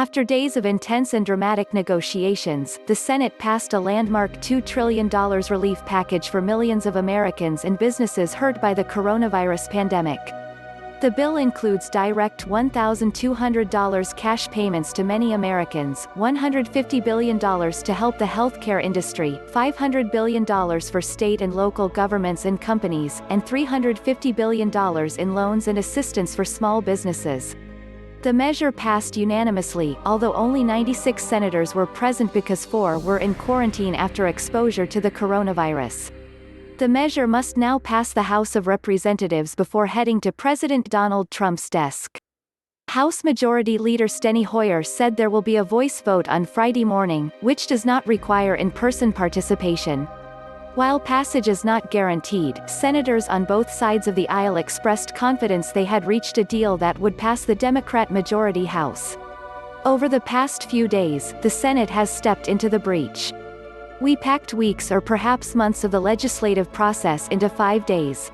After days of intense and dramatic negotiations, the Senate passed a landmark $2 trillion relief package for millions of Americans and businesses hurt by the coronavirus pandemic. The bill includes direct $1,200 cash payments to many Americans, $150 billion to help the healthcare industry, $500 billion for state and local governments and companies, and $350 billion in loans and assistance for small businesses. The measure passed unanimously, although only 96 senators were present because 4 were in quarantine after exposure to the coronavirus. The measure must now pass the House of Representatives before heading to President Donald Trump's desk. House Majority Leader Steny Hoyer said there will be a voice vote on Friday morning, which does not require in-person participation. While passage is not guaranteed, senators on both sides of the aisle expressed confidence they had reached a deal that would pass the Democrat-majority House. Over the past few days, the Senate has stepped into the breach. We packed weeks or perhaps months of the legislative process into 5 days.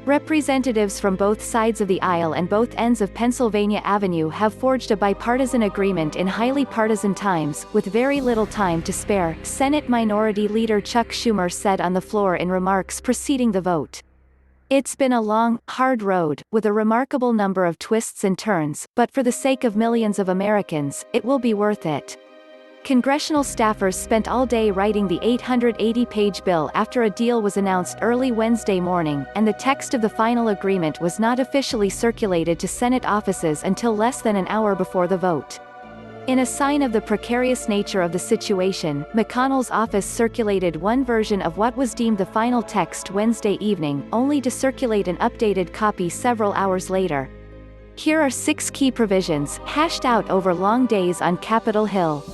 Representatives from both sides of the aisle and both ends of Pennsylvania Avenue have forged a bipartisan agreement in highly partisan times, with very little time to spare, Senate Minority Leader Chuck Schumer said on the floor in remarks preceding the vote. It's been a long, hard road, with a remarkable number of twists and turns, but for the sake of millions of Americans, it will be worth it. Congressional staffers spent all day writing the 880-page bill after a deal was announced early Wednesday morning, and the text of the final agreement was not officially circulated to Senate offices until less than an hour before the vote. In a sign of the precarious nature of the situation, McConnell's office circulated one version of what was deemed the final text Wednesday evening, only to circulate an updated copy several hours later. Here are 6 key provisions, hashed out over long days on Capitol Hill.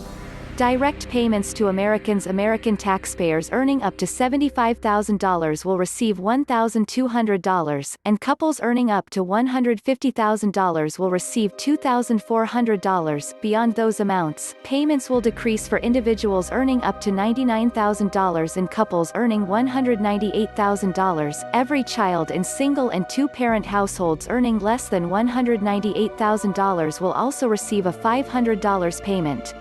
Direct payments to American taxpayers earning up to $75,000 will receive $1,200, and couples earning up to $150,000 will receive $2,400. Beyond those amounts, payments will decrease for individuals earning up to $99,000 and couples earning $198,000. Every child in single and two-parent households earning less than $198,000 will also receive a $500 payment.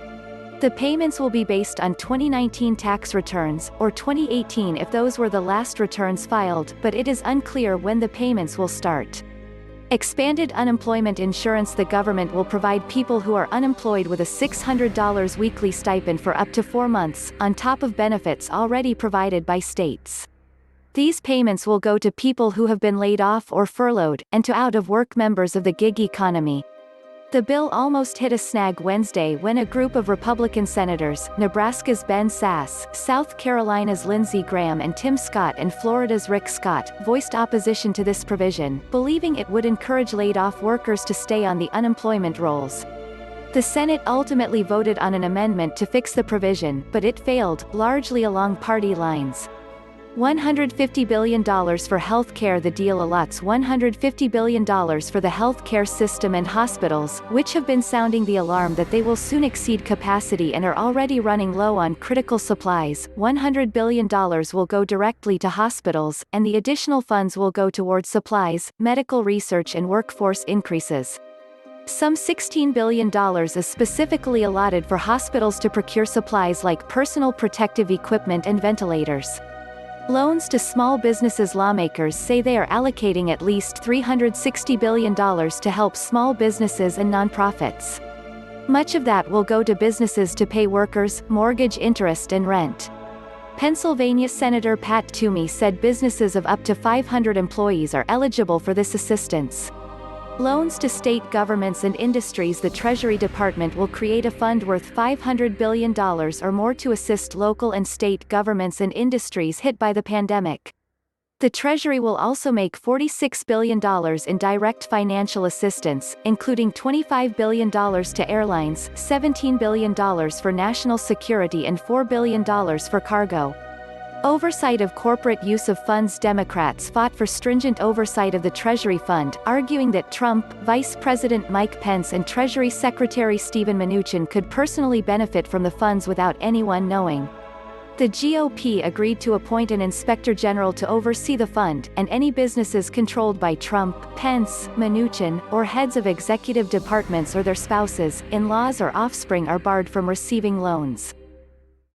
The payments will be based on 2019 tax returns, or 2018 if those were the last returns filed, but it is unclear when the payments will start. Expanded unemployment insurance. The government will provide people who are unemployed with a $600 weekly stipend for up to 4 months, on top of benefits already provided by states. These payments will go to people who have been laid off or furloughed, and to out-of-work members of the gig economy. The bill almost hit a snag Wednesday when a group of Republican senators, Nebraska's Ben Sasse, South Carolina's Lindsey Graham and Tim Scott and Florida's Rick Scott, voiced opposition to this provision, believing it would encourage laid-off workers to stay on the unemployment rolls. The Senate ultimately voted on an amendment to fix the provision, but it failed, largely along party lines. $150 billion for health care. The deal allots $150 billion for the health care system and hospitals, which have been sounding the alarm that they will soon exceed capacity and are already running low on critical supplies. $100 billion will go directly to hospitals, and the additional funds will go towards supplies, medical research and workforce increases. Some $16 billion is specifically allotted for hospitals to procure supplies like personal protective equipment and ventilators. Loans to small businesses. Lawmakers say they are allocating at least $360 billion to help small businesses and nonprofits. Much of that will go to businesses to pay workers, mortgage interest and rent. Pennsylvania Senator Pat Toomey said businesses of up to 500 employees are eligible for this assistance. Loans to state governments and industries. The Treasury Department will create a fund worth $500 billion or more to assist local and state governments and industries hit by the pandemic. The Treasury will also make $46 billion in direct financial assistance, including $25 billion to airlines, $17 billion for national security and $4 billion for cargo. Oversight of corporate use of funds. Democrats fought for stringent oversight of the Treasury Fund, arguing that Trump, Vice President Mike Pence and Treasury Secretary Steven Mnuchin could personally benefit from the funds without anyone knowing. The GOP agreed to appoint an inspector general to oversee the fund, and any businesses controlled by Trump, Pence, Mnuchin, or heads of executive departments or their spouses, in-laws or offspring are barred from receiving loans.